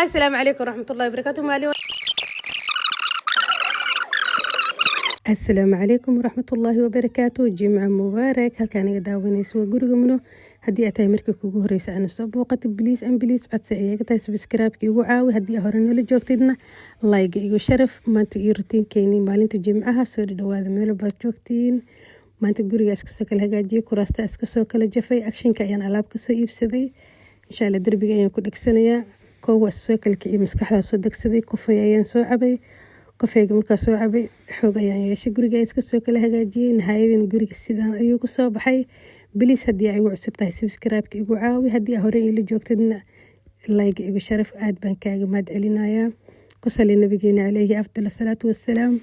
السلام عليكم ورحمة الله وبركاته. السلام عليكم ورحمة الله وبركاته. جمعة مبارك. halkaan iga daawanayso waa guriga Muno. haddii aad tahay markii kugu horeysa ana soo booqatay please codsi ayaga tahay subscribe-ka igu caawi. haddii aad hore noola joogtidna like igu sharaf. maanta iyo routiinkeeni maalinta jimcaha soo dhawaada meel baad joogtiin. maanta guriga iska soo kala hagaajiyay, kuraasta iska soo kala jafay, actionka ayaan alaab ka soo iibsaday. insha Allah darbiga ayaan ku dhagsanayaa. koowa soo kala kiciyay, maskaxda soo dagsaday, kofay ayaan soo cabay. kofeyga markaa soo cabay xoog ayaan yeeshay. guriga iska soo kala hagaajiyay. nihaayadan guriga sidaan ayuu ku soo baxay. please haddii ay igu cusub tahay subscribe-ka igu caawi. haddii aad hore ila joogtidna like igu sharaf. aad baan kaaga mahad celinayaa. ku sali nabigeena calayhi afdal salaatu wassalaam.